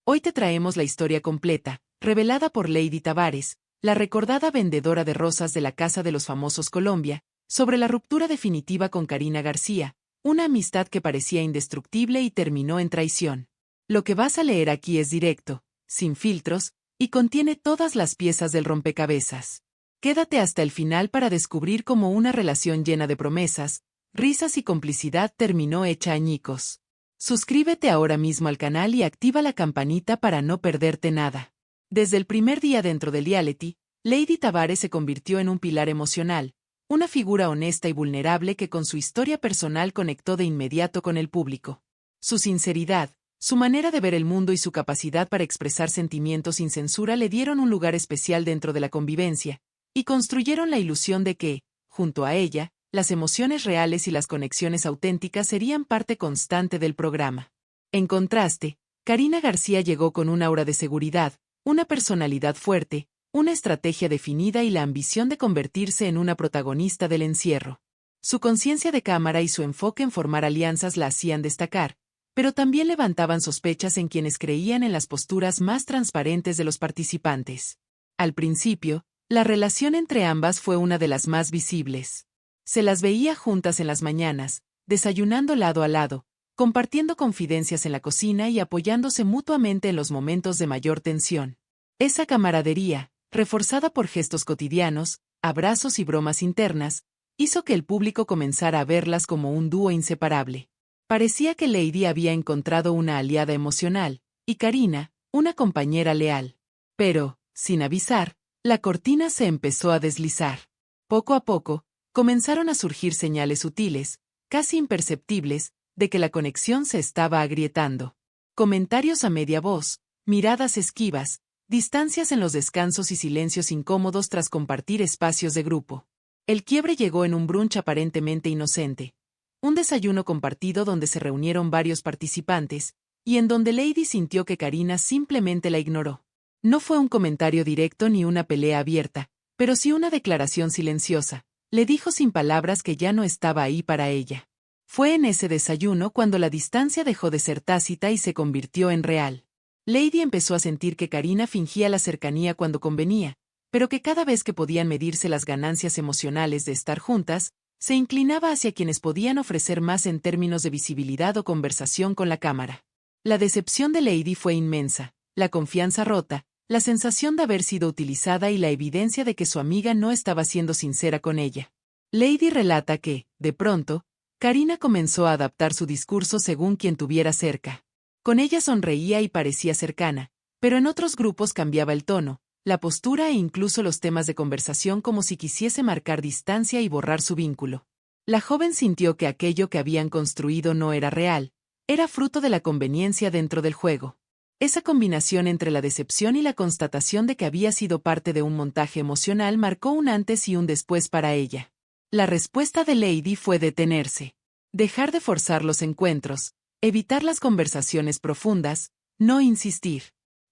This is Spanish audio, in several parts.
Hoy te traemos la historia completa, revelada por Lady Tavares, la recordada vendedora de rosas de la Casa de los Famosos Colombia, sobre la ruptura definitiva con Karina García, una amistad que parecía indestructible y terminó en traición. Lo que vas a leer aquí es directo, sin filtros, y contiene todas las piezas del rompecabezas. Quédate hasta el final para descubrir cómo una relación llena de promesas, risas y complicidad terminó hecha añicos. Suscríbete ahora mismo al canal y activa la campanita para no perderte nada. Desde el primer día dentro del reality, Lady Tavares se convirtió en un pilar emocional, una figura honesta y vulnerable que con su historia personal conectó de inmediato con el público. Su sinceridad, su manera de ver el mundo y su capacidad para expresar sentimientos sin censura le dieron un lugar especial dentro de la convivencia, y construyeron la ilusión de que, junto a ella, las emociones reales y las conexiones auténticas serían parte constante del programa. En contraste, Karina García llegó con un aura de seguridad, una personalidad fuerte, una estrategia definida y la ambición de convertirse en una protagonista del encierro. Su conciencia de cámara y su enfoque en formar alianzas la hacían destacar, pero también levantaban sospechas en quienes creían en las posturas más transparentes de los participantes. Al principio, la relación entre ambas fue una de las más visibles. Se las veía juntas en las mañanas, desayunando lado a lado, compartiendo confidencias en la cocina y apoyándose mutuamente en los momentos de mayor tensión. Esa camaradería, reforzada por gestos cotidianos, abrazos y bromas internas, hizo que el público comenzara a verlas como un dúo inseparable. Parecía que Lady había encontrado una aliada emocional, y Karina, una compañera leal. Pero, sin avisar, la cortina se empezó a deslizar. Poco a poco, comenzaron a surgir señales sutiles, casi imperceptibles, de que la conexión se estaba agrietando. Comentarios a media voz, miradas esquivas, distancias en los descansos y silencios incómodos tras compartir espacios de grupo. El quiebre llegó en un brunch aparentemente inocente. Un desayuno compartido donde se reunieron varios participantes, y en donde Lady sintió que Karina simplemente la ignoró. No fue un comentario directo ni una pelea abierta, pero sí una declaración silenciosa. Le dijo sin palabras que ya no estaba ahí para ella. Fue en ese desayuno cuando la distancia dejó de ser tácita y se convirtió en real. Lady empezó a sentir que Karina fingía la cercanía cuando convenía, pero que cada vez que podían medirse las ganancias emocionales de estar juntas, se inclinaba hacia quienes podían ofrecer más en términos de visibilidad o conversación con la cámara. La decepción de Lady fue inmensa, la confianza rota, la sensación de haber sido utilizada y la evidencia de que su amiga no estaba siendo sincera con ella. Lady relata que, de pronto, Karina comenzó a adaptar su discurso según quien tuviera cerca. Con ella sonreía y parecía cercana, pero en otros grupos cambiaba el tono, la postura e incluso los temas de conversación como si quisiese marcar distancia y borrar su vínculo. La joven sintió que aquello que habían construido no era real, era fruto de la conveniencia dentro del juego. Esa combinación entre la decepción y la constatación de que había sido parte de un montaje emocional marcó un antes y un después para ella. La respuesta de Lady fue detenerse. Dejar de forzar los encuentros, evitar las conversaciones profundas, no insistir.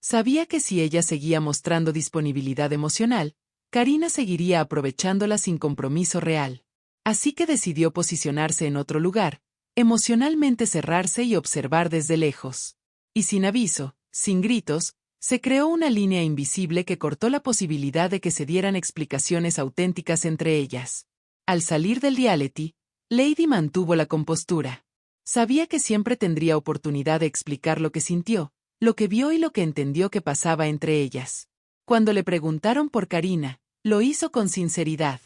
Sabía que si ella seguía mostrando disponibilidad emocional, Karina seguiría aprovechándola sin compromiso real. Así que decidió posicionarse en otro lugar, emocionalmente cerrarse y observar desde lejos. Y sin aviso, sin gritos, se creó una línea invisible que cortó la posibilidad de que se dieran explicaciones auténticas entre ellas. Al salir del reality, Lady mantuvo la compostura. Sabía que siempre tendría oportunidad de explicar lo que sintió, lo que vio y lo que entendió que pasaba entre ellas. Cuando le preguntaron por Karina, lo hizo con sinceridad.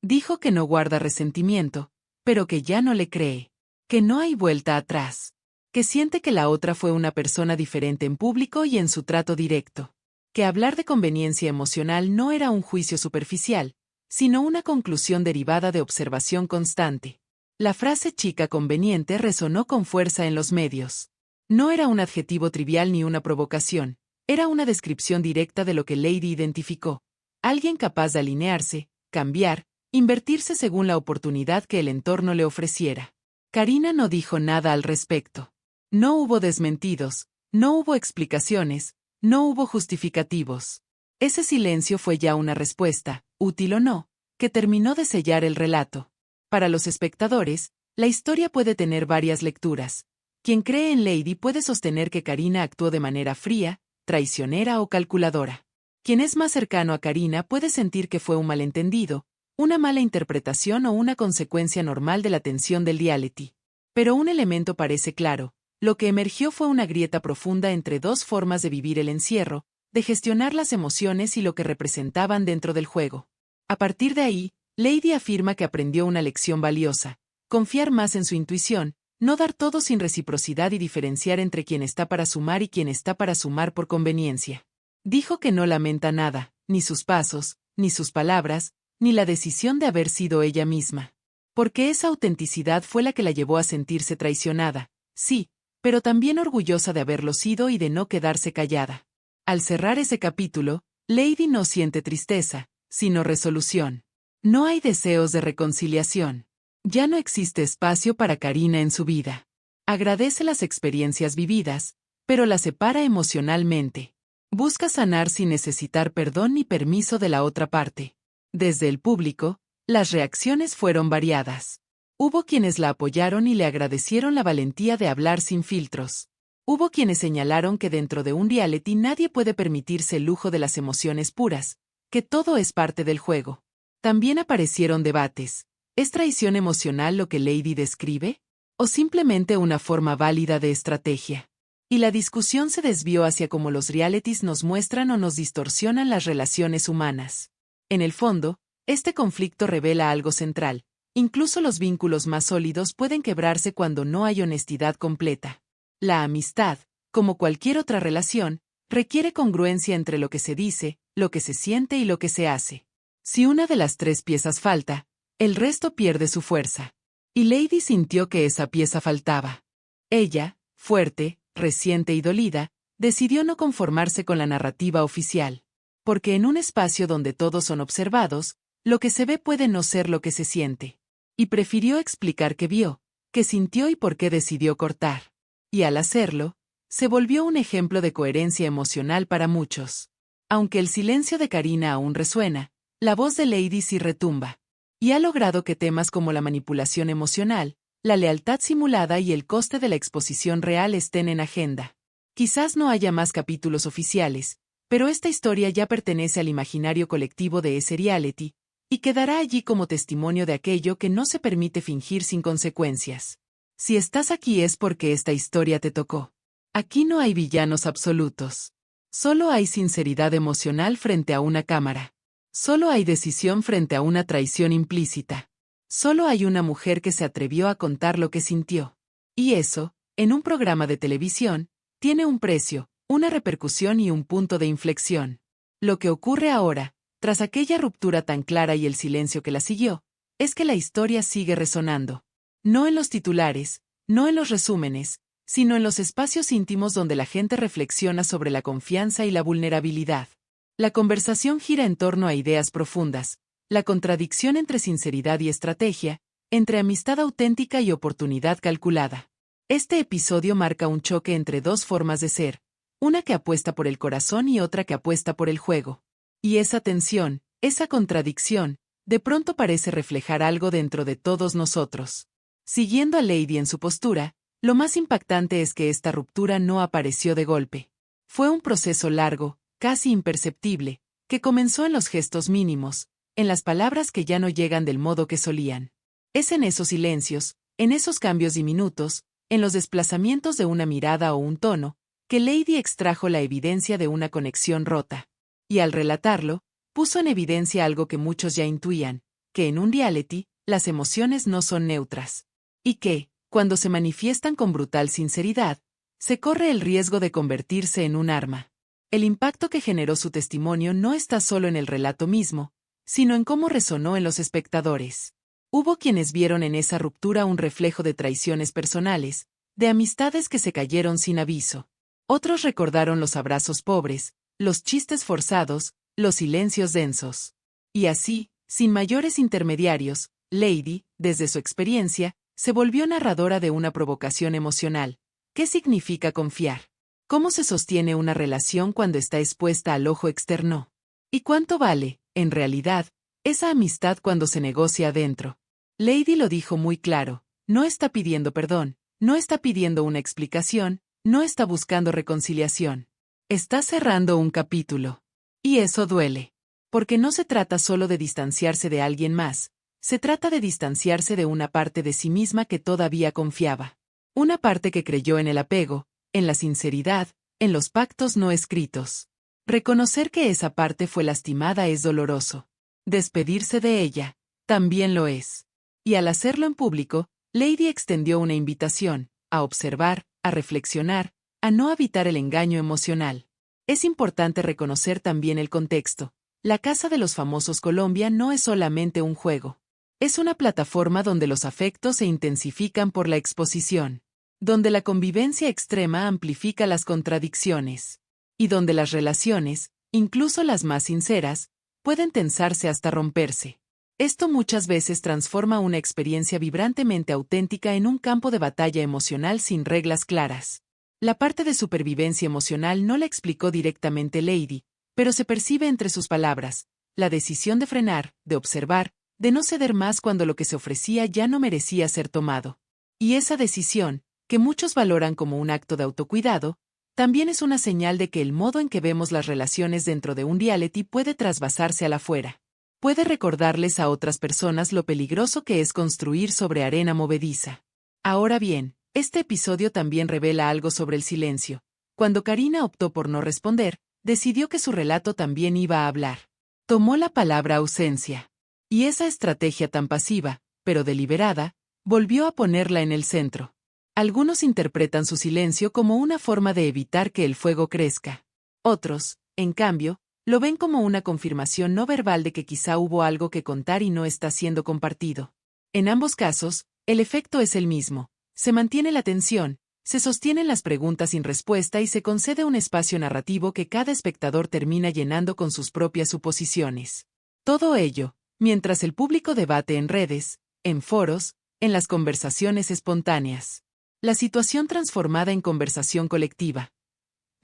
Dijo que no guarda resentimiento, pero que ya no le cree, que no hay vuelta atrás, que siente que la otra fue una persona diferente en público y en su trato directo, que hablar de conveniencia emocional no era un juicio superficial, sino una conclusión derivada de observación constante. La frase chica conveniente resonó con fuerza en los medios. No era un adjetivo trivial ni una provocación, era una descripción directa de lo que Lady identificó, alguien capaz de alinearse, cambiar, invertirse según la oportunidad que el entorno le ofreciera. Karina no dijo nada al respecto. No hubo desmentidos, no hubo explicaciones, no hubo justificativos. Ese silencio fue ya una respuesta, útil o no, que terminó de sellar el relato. Para los espectadores, la historia puede tener varias lecturas. Quien cree en Lady puede sostener que Karina actuó de manera fría, traicionera o calculadora. Quien es más cercano a Karina puede sentir que fue un malentendido, una mala interpretación o una consecuencia normal de la tensión del reality. Pero un elemento parece claro: lo que emergió fue una grieta profunda entre dos formas de vivir el encierro, de gestionar las emociones y lo que representaban dentro del juego. A partir de ahí, Lady afirma que aprendió una lección valiosa: confiar más en su intuición, no dar todo sin reciprocidad y diferenciar entre quien está para sumar y quien está para sumar por conveniencia. Dijo que no lamenta nada, ni sus pasos, ni sus palabras, ni la decisión de haber sido ella misma. Porque esa autenticidad fue la que la llevó a sentirse traicionada, sí, pero también orgullosa de haberlo sido y de no quedarse callada. Al cerrar ese capítulo, Lady no siente tristeza, sino resolución. No hay deseos de reconciliación. Ya no existe espacio para Karina en su vida. Agradece las experiencias vividas, pero las separa emocionalmente. Busca sanar sin necesitar perdón ni permiso de la otra parte. Desde el público, las reacciones fueron variadas. Hubo quienes la apoyaron y le agradecieron la valentía de hablar sin filtros. Hubo quienes señalaron que dentro de un reality nadie puede permitirse el lujo de las emociones puras, que todo es parte del juego. También aparecieron debates: ¿es traición emocional lo que Lady describe? ¿O simplemente una forma válida de estrategia? Y la discusión se desvió hacia cómo los realities nos muestran o nos distorsionan las relaciones humanas. En el fondo, este conflicto revela algo central: incluso los vínculos más sólidos pueden quebrarse cuando no hay honestidad completa. La amistad, como cualquier otra relación, requiere congruencia entre lo que se dice, lo que se siente y lo que se hace. Si una de las tres piezas falta, el resto pierde su fuerza. Y Lady sintió que esa pieza faltaba. Ella, fuerte, reciente y dolida, decidió no conformarse con la narrativa oficial. Porque en un espacio donde todos son observados, lo que se ve puede no ser lo que se siente. Y prefirió explicar qué vio, qué sintió y por qué decidió cortar. Y al hacerlo, se volvió un ejemplo de coherencia emocional para muchos. Aunque el silencio de Karina aún resuena, la voz de Lady sí retumba. Y ha logrado que temas como la manipulación emocional, la lealtad simulada y el coste de la exposición real estén en agenda. Quizás no haya más capítulos oficiales, pero esta historia ya pertenece al imaginario colectivo de ese reality, y quedará allí como testimonio de aquello que no se permite fingir sin consecuencias. Si estás aquí es porque esta historia te tocó. Aquí no hay villanos absolutos. Solo hay sinceridad emocional frente a una cámara. Solo hay decisión frente a una traición implícita. Solo hay una mujer que se atrevió a contar lo que sintió. Y eso, en un programa de televisión, tiene un precio, una repercusión y un punto de inflexión. Lo que ocurre ahora, tras aquella ruptura tan clara y el silencio que la siguió, es que la historia sigue resonando. No en los titulares, no en los resúmenes, sino en los espacios íntimos donde la gente reflexiona sobre la confianza y la vulnerabilidad. La conversación gira en torno a ideas profundas, la contradicción entre sinceridad y estrategia, entre amistad auténtica y oportunidad calculada. Este episodio marca un choque entre dos formas de ser, una que apuesta por el corazón y otra que apuesta por el juego. Y esa tensión, esa contradicción, de pronto parece reflejar algo dentro de todos nosotros. Siguiendo a Lady en su postura, lo más impactante es que esta ruptura no apareció de golpe. Fue un proceso largo, casi imperceptible, que comenzó en los gestos mínimos, en las palabras que ya no llegan del modo que solían. Es en esos silencios, en esos cambios diminutos, en los desplazamientos de una mirada o un tono, que Lady extrajo la evidencia de una conexión rota. Y al relatarlo, puso en evidencia algo que muchos ya intuían, que en un reality, las emociones no son neutras. Y que, cuando se manifiestan con brutal sinceridad, se corre el riesgo de convertirse en un arma. El impacto que generó su testimonio no está solo en el relato mismo, sino en cómo resonó en los espectadores. Hubo quienes vieron en esa ruptura un reflejo de traiciones personales, de amistades que se cayeron sin aviso. Otros recordaron los abrazos pobres, los chistes forzados, los silencios densos. Y así, sin mayores intermediarios, Lady, desde su experiencia, se volvió narradora de una provocación emocional. ¿Qué significa confiar? ¿Cómo se sostiene una relación cuando está expuesta al ojo externo? ¿Y cuánto vale, en realidad, esa amistad cuando se negocia adentro? Lady lo dijo muy claro: no está pidiendo perdón, No está pidiendo una explicación, no está buscando reconciliación. Está cerrando un capítulo. Y eso duele. Porque no se trata solo de distanciarse de alguien más, se trata de distanciarse de una parte de sí misma que todavía confiaba. Una parte que creyó en el apego, en la sinceridad, en los pactos no escritos. Reconocer que esa parte fue lastimada es doloroso. Despedirse de ella, también lo es. Y al hacerlo en público, Lady extendió una invitación, a observar, a reflexionar, a no habitar el engaño emocional. Es importante reconocer también el contexto. La Casa de los Famosos Colombia no es solamente un juego. Es una plataforma donde los afectos se intensifican por la exposición, donde la convivencia extrema amplifica las contradicciones, y donde las relaciones, incluso las más sinceras, pueden tensarse hasta romperse. Esto muchas veces transforma una experiencia vibrantemente auténtica en un campo de batalla emocional sin reglas claras. La parte de supervivencia emocional no la explicó directamente Lady, pero se percibe entre sus palabras, la decisión de frenar, de observar, de no ceder más cuando lo que se ofrecía ya no merecía ser tomado. Y esa decisión, que muchos valoran como un acto de autocuidado, también es una señal de que el modo en que vemos las relaciones dentro de un reality puede trasvasarse al afuera. Puede recordarles a otras personas lo peligroso que es construir sobre arena movediza. Ahora bien, este episodio también revela algo sobre el silencio. Cuando Karina optó por no responder, decidió que su relato también iba a hablar. Tomó la palabra ausencia. Y esa estrategia tan pasiva, pero deliberada, volvió a ponerla en el centro. Algunos interpretan su silencio como una forma de evitar que el fuego crezca. Otros, en cambio, lo ven como una confirmación no verbal de que quizá hubo algo que contar y no está siendo compartido. En ambos casos, el efecto es el mismo. Se mantiene la tensión, se sostienen las preguntas sin respuesta y se concede un espacio narrativo que cada espectador termina llenando con sus propias suposiciones. Todo ello, mientras el público debate en redes, en foros, en las conversaciones espontáneas. La situación transformada en conversación colectiva.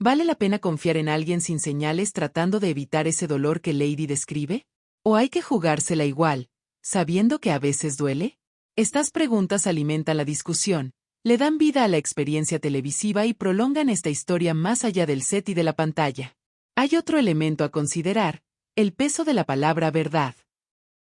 ¿Vale la pena confiar en alguien sin señales tratando de evitar ese dolor que Lady describe? ¿O hay que jugársela igual, sabiendo que a veces duele? Estas preguntas alimentan la discusión, le dan vida a la experiencia televisiva y prolongan esta historia más allá del set y de la pantalla. Hay otro elemento a considerar, el peso de la palabra verdad.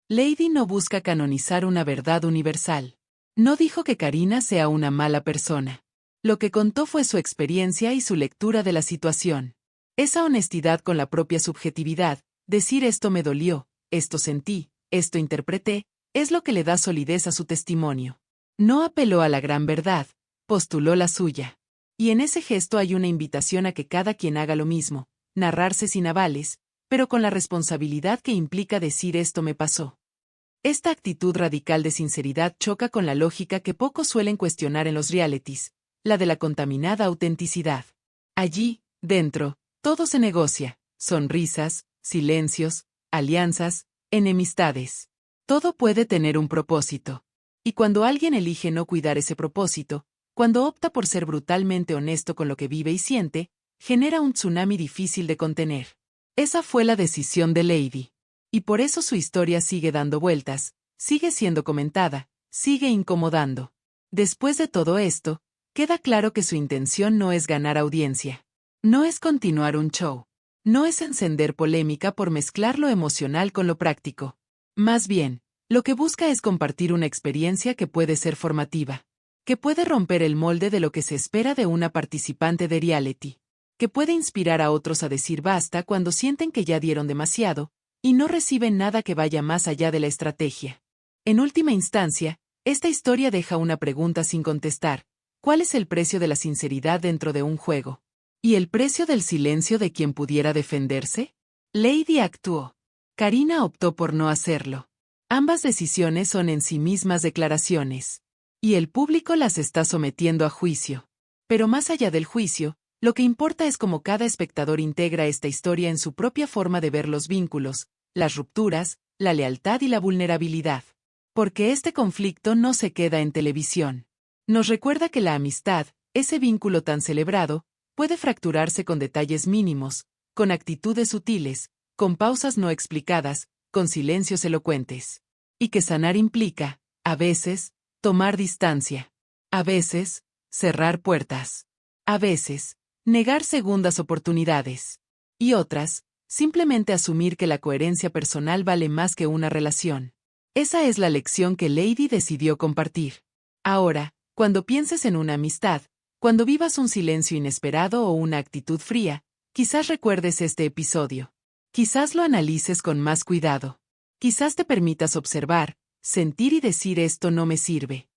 Lady no busca canonizar una verdad universal. No dijo que Karina sea una mala persona. Lo que contó fue su experiencia y su lectura de la situación. Esa honestidad con la propia subjetividad, decir esto me dolió, esto sentí, esto interpreté, es lo que le da solidez a su testimonio. No apeló a la gran verdad, postuló la suya. Y en ese gesto hay una invitación a que cada quien haga lo mismo, narrarse sin avales, pero con la responsabilidad que implica decir esto me pasó. Esta actitud radical de sinceridad choca con la lógica que pocos suelen cuestionar en los realities, la de la contaminada autenticidad. Allí, dentro, todo se negocia, sonrisas, silencios, alianzas, enemistades. Todo puede tener un propósito. Y cuando alguien elige no cuidar ese propósito, cuando opta por ser brutalmente honesto con lo que vive y siente, genera un tsunami difícil de contener. Esa fue la decisión de Lady. Y por eso su historia sigue dando vueltas, sigue siendo comentada, sigue incomodando. Después de todo esto, queda claro que su intención no es ganar audiencia. No es continuar un show. No es encender polémica por mezclar lo emocional con lo práctico. Más bien, lo que busca es compartir una experiencia que puede ser formativa, que puede romper el molde de lo que se espera de una participante de reality, que puede inspirar a otros a decir basta cuando sienten que ya dieron demasiado, y no reciben nada que vaya más allá de la estrategia. En última instancia, esta historia deja una pregunta sin contestar. ¿Cuál es el precio de la sinceridad dentro de un juego? ¿Y el precio del silencio de quien pudiera defenderse? Lady actuó. Karina optó por no hacerlo. Ambas decisiones son en sí mismas declaraciones. Y el público las está sometiendo a juicio. Pero más allá del juicio, lo que importa es cómo cada espectador integra esta historia en su propia forma de ver los vínculos, las rupturas, la lealtad y la vulnerabilidad. Porque este conflicto no se queda en televisión. Nos recuerda que la amistad, ese vínculo tan celebrado, puede fracturarse con detalles mínimos, con actitudes sutiles, con pausas no explicadas, con silencios elocuentes. Y que sanar implica, a veces, tomar distancia. A veces, cerrar puertas. A veces, negar segundas oportunidades. Y otras, simplemente asumir que la coherencia personal vale más que una relación. Esa es la lección que Lady decidió compartir. Ahora, cuando pienses en una amistad, cuando vivas un silencio inesperado o una actitud fría, quizás recuerdes este episodio. Quizás lo analices con más cuidado. Quizás te permitas observar, sentir y decir esto no me sirve.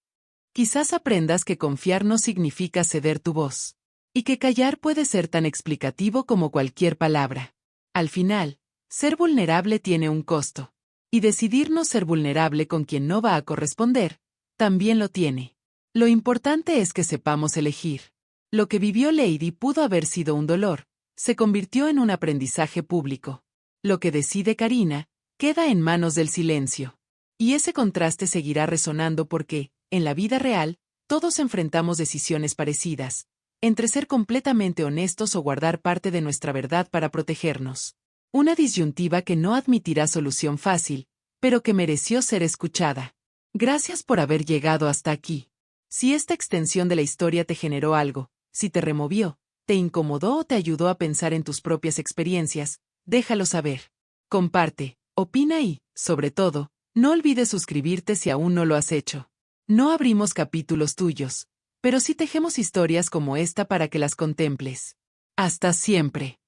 Quizás aprendas que confiar no significa ceder tu voz. Y que callar puede ser tan explicativo como cualquier palabra. Al final, ser vulnerable tiene un costo. Y decidir no ser vulnerable con quien no va a corresponder, también lo tiene. Lo importante es que sepamos elegir. Lo que vivió Lady pudo haber sido un dolor, se convirtió en un aprendizaje público. Lo que decide Karina, queda en manos del silencio. Y ese contraste seguirá resonando porque, en la vida real, todos enfrentamos decisiones parecidas, entre ser completamente honestos o guardar parte de nuestra verdad para protegernos. Una disyuntiva que no admitirá solución fácil, pero que mereció ser escuchada. Gracias por haber llegado hasta aquí. Si esta extensión de la historia te generó algo, si te removió, te incomodó o te ayudó a pensar en tus propias experiencias, déjalo saber. Comparte, opina y, sobre todo, no olvides suscribirte si aún no lo has hecho. No abrimos capítulos tuyos, pero sí tejemos historias como esta para que las contemples. Hasta siempre.